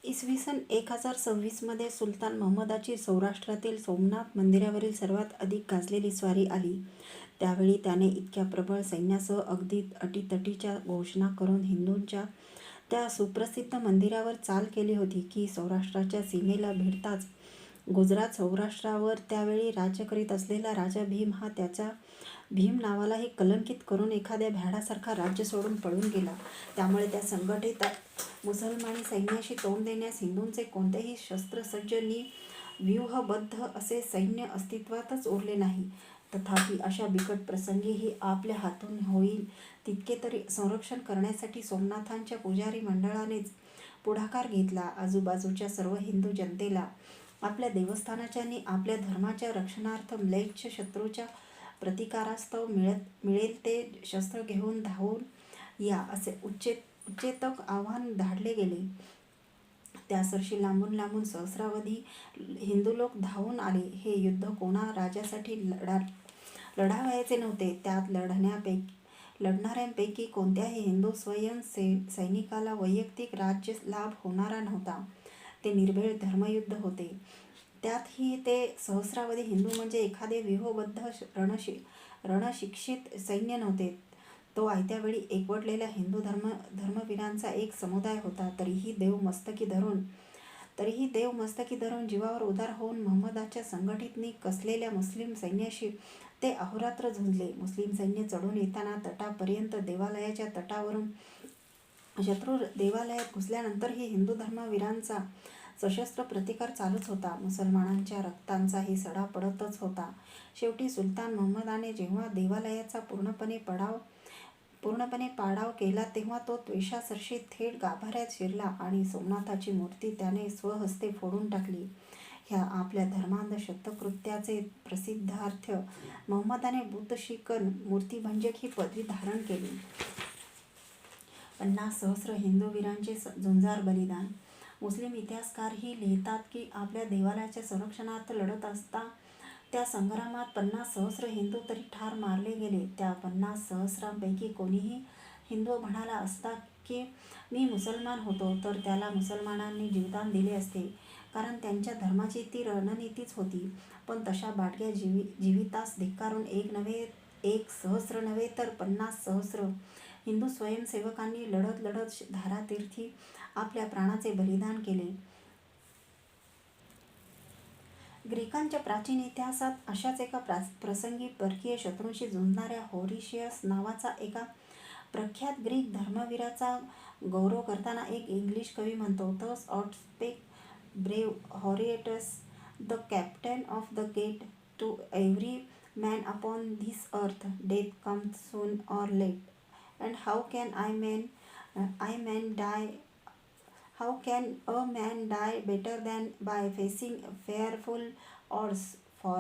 इसवी सन 1026 सुलतान महमदाची सौराष्ट्रातील सोमनाथ मंदिरावरील सर्वात अधिक गाजलेली स्वारी आली. त्यावेळी त्याने इतक्या प्रबळ सैन्यासह अगदी अटीतटीच्या घोषणा करून हिंदूंच्या त्या सुप्रसिद्ध मंदिरावर चाल केली होती की सौराष्ट्राच्या सीमेला भिडताच गुजरात सौराष्ट्रावर त्यावेळी राज्य करीत असलेला राजा भीम हा त्याच्या भीम नावालाही कलंकित करून एखाद्या भ्याडासारखा राज्य सोडून पळून गेला. त्यामुळे त्या संघटित मुसलमानी सैन्याशी तोंड देण्यास हिंदूंचे कोणतेही शस्त्रसज्ज नि व्यूहबद्ध असे सैन्य अस्तित्वातच उरले नाही. तथापि अशा बिकट प्रसंगीही आपल्या हातून होईल तितके तरी संरक्षण करण्यासाठी सोमनाथांच्या पुजारी मंडळानेच पुढाकार घेतला. आजूबाजूच्या सर्व हिंदू जनतेला आपल्या देवस्थानाच्या आणि आपल्या धर्माच्या रक्षणार्थ म्लेच्छ शत्रूच्या प्रतिकारास्तव मिळेल ते शस्त्र घेऊन धावून या असे उच्चेतक आव्हान धाडले गेले. त्यासर्षी लांबून लांबून सहस्रावधी हिंदू लोक धावून आले. हे युद्ध कोणा राजासाठी लढावयाचे नव्हते. त्यात लढणाऱ्यांपैकी कोणत्याही हिंदू स्वयं सैनिकाला वैयक्तिक राज्य लाभ होणारा नव्हता. ते निर्भीड धर्मयुद्ध होते. त्यातही ते सहस्रावधी हिंदू म्हणजे एखादे व्यूहबद्ध रणशिक्षित सैन्य नव्हते. तो आयत्या वेळी एकवटलेल्या हिंदू धर्मवीरांचा एक समुदाय होता. तरीही देव मस्तकी धरून जीवावर उदार होऊन महमदाच्या संघटित कसलेल्या मुस्लिम सैन्याशी ते अहोरात्र झुंजले. मुस्लिम सैन्य चढून येताना तटापर्यंत देवालयाच्या तटावरून शत्रू देवालयात घुसल्यानंतरही हिंदू धर्मवीरांचा सशस्त्र प्रतिकार चालूच होता. मुसलमानांच्या रक्तांचाही सडा पडतच होता. शेवटी सुलतान महमदाने जेव्हा देवालयाचा पूर्णपणे पाडाव केला तेव्हा तो त्वेषासर्षी थेट गाभाऱ्यात शिरला आणि सोमनाथाची मूर्ती त्याने स्वहस्ते फोडून टाकली. ह्या आपल्या धर्मांध शतकृत्याचे प्रसिद्धार्थ महमदाने बुतशिकन मूर्तिभंजक ही पदवी धारण केली. 50,000 हिंदू वीरांचे झुंजार बलिदान. मुस्लिम इतिहासकारही लिहितात की आपल्या देवालयाच्या संरक्षणार्थ लढत असता त्या संग्रामात 50,000 हिंदू तरी ठार मारले गेले. त्या 50,000पैकी कोणीही हिंदू म्हणाला असता की मी मुसलमान होतो तर त्याला मुसलमानांनी जीवदान दिले असते, कारण त्यांच्या धर्माची ती रणनीतीच होती. पण तशा बाटक्या जीवितास धिक्कारून एक सहस्र नव्हे तर 50,000 हिंदू स्वयंसेवकांनी लढत धारातीर्थी आपल्या प्राणाचे बलिदान केले. ग्रीकांच्या प्राचीन इतिहासात अशाच एका प्रसंगी परकीय शत्रूंशी झुंजणाऱ्या होरिशियस नावाचा एका प्रख्यात ग्रीक धर्मवीराचा गौरव करताना एक इंग्लिश कवी म्हणतो, "thus out spake brave Horatius, the captain of the gate, to every man upon this earth, death comes soon or late, and how can a man die better than by facing fearful odds for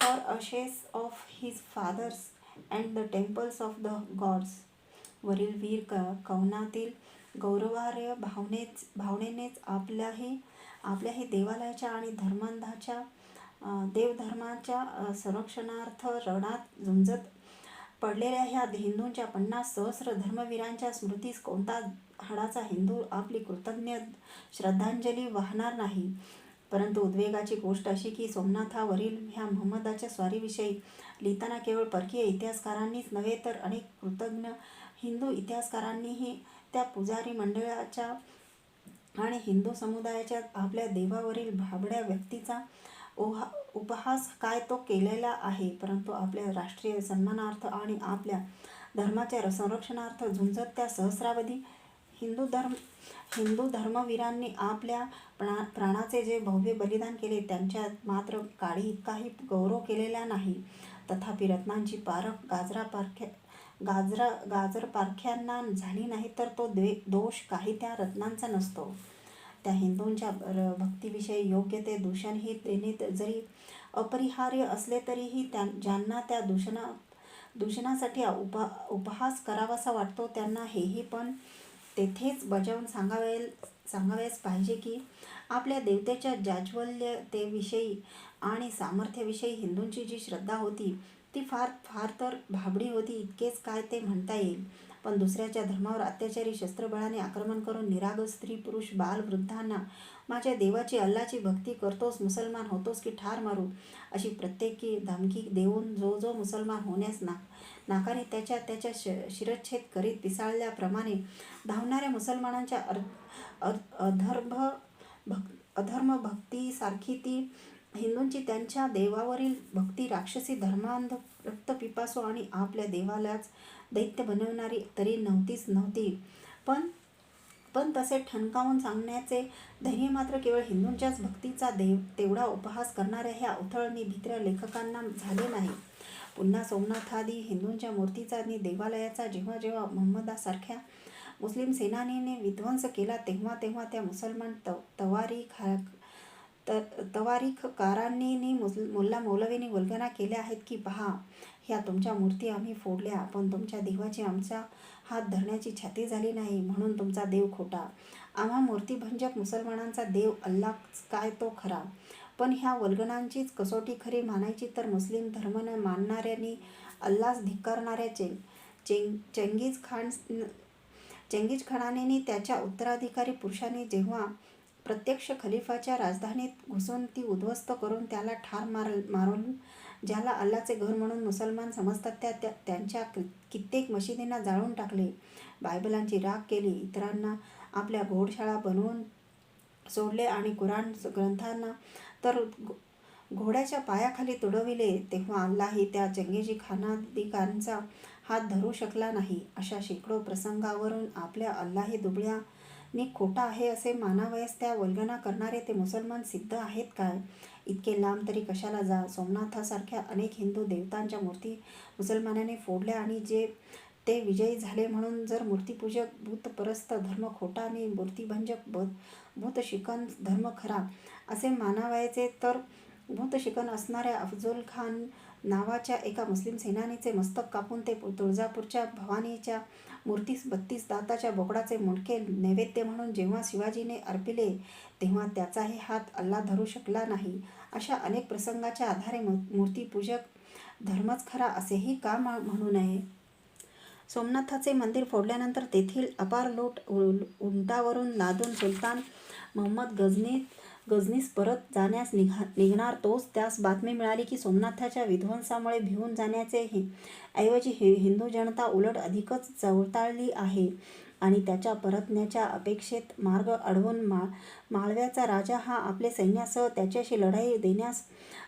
ashes of his fathers and the temples of the gods." वरील वीर कवनातील गौरवार्ह भावनेनेच आपल्याही देवालयाच्या आणि देवधर्माच्या संरक्षणार्थ रणात झुंजत पडलेल्या ह्या हिंदूंच्या 50,000 धर्मवीरांच्या स्मृतीस कोणता हाडाचा हिंदू आपली कृतज्ञ श्रद्धांजली वाहणार नाही. परंतु उद्वेगाची गोष्ट अशी की सोमनाथावरील ह्या महमदाच्या स्वारीविषयी लिहिताना केवळ परकीय इतिहासकारांनीच नव्हे तर अनेक कृतज्ञ हिंदू इतिहासकारांनीही त्या पुजारी मंडळाच्या आणि हिंदू समुदायाच्या आपल्या देवावरील भाबड्या व्यक्तीचा उपहास काय तो केलेला आहे. परंतु आपल्या राष्ट्रीय सन्मानार्थ आणि आपल्या धर्माच्या संरक्षणार्थ झुंजत त्या सहस्रावधी हिंदू धर्मवीरांनी आपल्या प्राणाचे जे भव्य बलिदान केले त्यांच्यात मात्र काडी इतकाही गौरव केलेला नाही. तथापि रत्नांची पारख गाजरपारख्यांना झाली नाही तर तो दोष काही त्या रत्नांचा नसतो. त्या हिंदूंच्या भक्तीविषयी योग्य ते दूषणही देणे जरी अपरिहार्य असले तरीही ज्यांना त्या दूषणासाठी उपहास करावासा वाटतो त्यांना हेही पण तेथेच बजावून सांगावयास पाहिजे की आपल्या देवतेच्या जाज्वल्यतेविषयी आणि सामर्थ्याविषयी हिंदूंची जी श्रद्धा होती ती फार तर भाबडी होती इतकेच काय ते म्हणता येईल. पण दुसऱ्याच्या धर्मावर अत्याचारी शस्त्रबळाने आक्रमण करून निरागस स्त्री पुरुष बाल वृद्धांना माझ्या देवाची अल्लाची भक्ती करतोस, मुसलमान होतोस की ठार मारू अशी प्रत्येकी धमकी देऊन जो मुसलमान होण्यास नाकाने त्याच्या शिरच्छेद करीत पिसाळल्याप्रमाणे धावणाऱ्या मुसलमानांच्या अधर्म भक्तीसारखी ती हिंदूंची त्यांच्या देवावरील भक्ती राक्षसी धर्मांध रक्तपिपासू आणि आपल्या देवालाच दैत्य बनवणारी तरी नव्हती. पण तसे ठणकावून सांगण्याचे धैर्य मात्र केवळ हिंदूंच्याच भक्तीचा तेवढा उपहास करणाऱ्या ह्या उथळ भित्र्या लेखकांना झाले नाही. पुन्हा सोमनाथादी हिंदूंच्या मूर्तीचा आणि देवालयाचा जेव्हा मोहम्मदासारख्या मुस्लिम सेनानीने विध्वंस केला तेव्हा त्या मुसलमान तवारीखकारांनी मुल्ला मौलवींनी वल्गना केल्या आहेत की पहा, ह्या तुमच्या मूर्ती आम्ही फोडल्या, पण तुमच्या देवाची आमचा हात धरण्याची छाती झाली नाही म्हणून तुमचा देव खोटा. आम्हा मूर्तीभंजक मुसलमानांचा देव अल्लाच काय तो खरा. पण ह्या वल्गनांचीच कसोटी खरी मानायची तर मुस्लिम धर्म न मानणाऱ्यांनी अल्लास धिक्कारणाऱ्या चंगीज खानाने त्याच्या उत्तराधिकारी पुरुषांनी जेव्हा प्रत्यक्ष खलिफाच्या राजधानीत घुसून ती उद्ध्वस्त करून त्याला ठार मारून ज्याला अल्लाचे घर म्हणून मुसलमान समजतात त्यांच्या कित्येक मशिदींना जाळून टाकले, बायबलांची राख केली, इतरांना आपल्या घोडशाळा बनवून सोडले आणि कुराण ग्रंथांना तर घोड्याच्या पायाखाली तुडविले, तेव्हा अल्लाही त्या चंगेजी खानादिकांचा हात धरू शकला नाही. अशा शेकडो प्रसंगावरून आपल्या अल्लाही दुबळ्याने खोटा आहे असे मानावयास त्या वल्गना करणारे ते मुसलमान सिद्ध आहेत काय? इतके लांब तरी कशाला जा. सोमनाथासारख्या अनेक हिंदू देवतांच्या मूर्ती मुसलमानाने फोडल्या आणि ते विजयी झाले म्हणून जर मूर्तीपूजक भूतपरस्त धर्म खोटा आणि मूर्तीभंजक भूतशिकन धर्म खरा असे मानावयाचे तर भूतशिकन असणाऱ्या अफजल खान नावाच्या एका मुस्लिम सेनानीचे मस्तक कापून ते तुळजापूरच्या भवानीच्या मूर्तीस 32 दाताच्या बोकडाचे मुंडके नैवेद्य म्हणून जेव्हा शिवाजीने अर्पिले तेव्हा त्याचाही हात अल्ला धरू शकला नाही. अशा अनेक प्रसंगाच्या आधारे मूर्तीपूजक धर्मच खरा असेही का म्हणू नये? सोमनाथाचे मंदिर फोडल्यानंतर तेथील अपार लूट उंटावरून लादून सुलतान महम्मद गझनीस परत जाण्यास निघणार तोच त्यास बातमी मिळाली की सोमनाथाच्या विध्वंसामुळे भिवून जाण्याचे ऐवजी हिंदू जनता उलट अधिकच चवताळली आहे आणि त्याच्या परतण्याच्या अपेक्षेत मार्ग अडवून माळव्याचा राजा हा आपले सैन्यासह त्याच्याशी लढाई देण्यास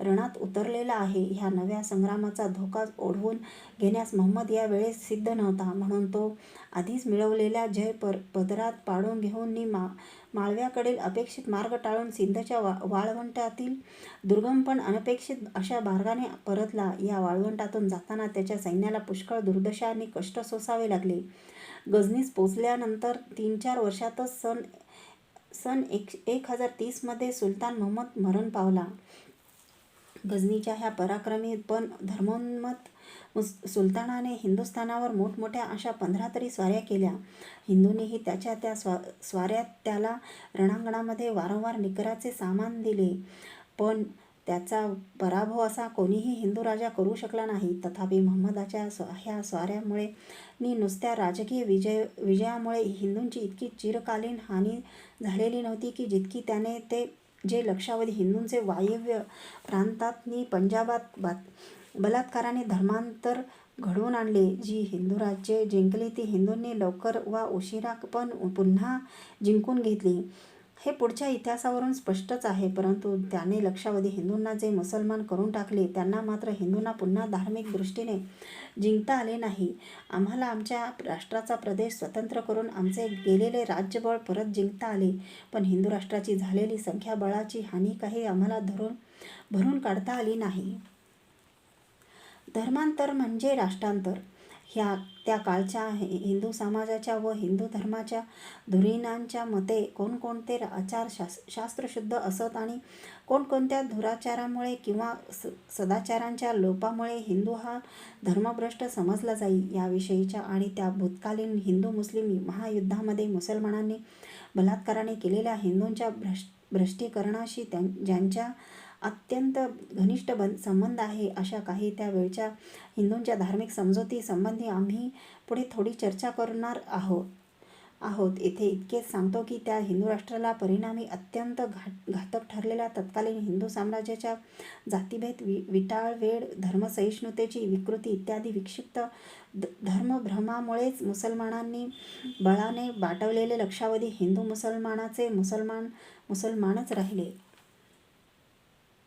रणात उतरलेला आहे. ह्या नव्या संग्रामाचा धोका ओढवून घेण्यास महम्मद या वेळेस सिद्ध नव्हता म्हणून तो आधीच मिळवलेल्या जय पदरात पाडून घेऊन माळव्याकडील अपेक्षित मार्ग टाळून सिंधच्या वाळवंटातील दुर्गम पण अनपेक्षित अशा मार्गाने परतला. या वाळवंटातून जाताना त्याच्या सैन्याला पुष्कळ दुर्दशा आणि कष्ट सोसावे लागले. गझनीस पोचल्यानंतर 3-4 वर्षातच सन 1030 मध्ये सुलतान महम्मद मरण पावला. गझनीच्या ह्या पराक्रमी पण धर्मोन्मत्त सुलतानाने हिंदुस्थानावर मोठमोठ्या अशा 15 तरी स्वाऱ्या केल्या. हिंदूंनीही त्या स्वाऱ्यात त्याला रणांगणामध्ये वारंवार निकराचे सामान दिले, पण त्याचा पराभव असा कोणीही हिंदू राजा करू शकला नाही. तथापि महम्मदाच्या ह्या स्वाऱ्यामुळे नुसत्या राजकीय विजयामुळे हिंदूंची इतकी चिरकालीन हानी झालेली नव्हती की जितकी त्याने जे लक्षावधी हिंदूंचे वायव्य प्रांतात पंजाबात बलात्काराने धर्मांतर घडवून आणले. जी हिंदू राज्ये जिंकली ती हिंदूंनी लवकर वा उशिरा पण पुन्हा जिंकून घेतली हे पुढच्या इतिहासावरून स्पष्टच आहे. परंतु त्याने लक्षावधी हिंदूंना जे मुसलमान करून टाकले त्यांना मात्र हिंदूंना पुन्हा धार्मिक दृष्टीने जिंकता आले नाही. आम्हाला आमच्या राष्ट्राचा प्रदेश स्वतंत्र करून आमचे गेलेले राज्यबळ परत जिंकता आले, पण हिंदू राष्ट्राची झालेली संख्याबळाची हानी काही आम्हाला भरून काढता आली नाही. धर्मांतर म्हणजे राष्ट्रांतर. त्या काळच्या हिंदू समाजाच्या व हिंदू धर्माच्या धुरीणांच्या मते कोणकोणते आचार शास्त्रशुद्ध असत आणि कोणकोणत्या दुराचारामुळे किंवा सदाचारांच्या लोपामुळे हिंदू हा धर्मभ्रष्ट समजला जाई याविषयीच्या आणि त्या भूतकालीन हिंदू मुस्लिम महायुद्धामध्ये मुसलमानांनी बलात्काराने केलेल्या हिंदूंच्या भ्रष्टीकरणाशी ज्यांच्या अत्यंत घनिष्ठ संबंध आहे अशा काही त्यावेळच्या हिंदूंच्या धार्मिक समजुती संबंधी आम्ही पुढे थोडी चर्चा करणार आहोत. येथे इतकेच सांगतो की त्या हिंदू राष्ट्राला परिणामी अत्यंत घातक ठरलेल्या तत्कालीन हिंदू साम्राज्याच्या जातीभेद, विटाळवेड, धर्मसहिष्णुतेची विकृती इत्यादी विक्षिप्त धर्मभ्रमामुळेच मुसलमानांनी बळाने बाटवलेले लक्षावधी हिंदू मुसलमानच राहिले.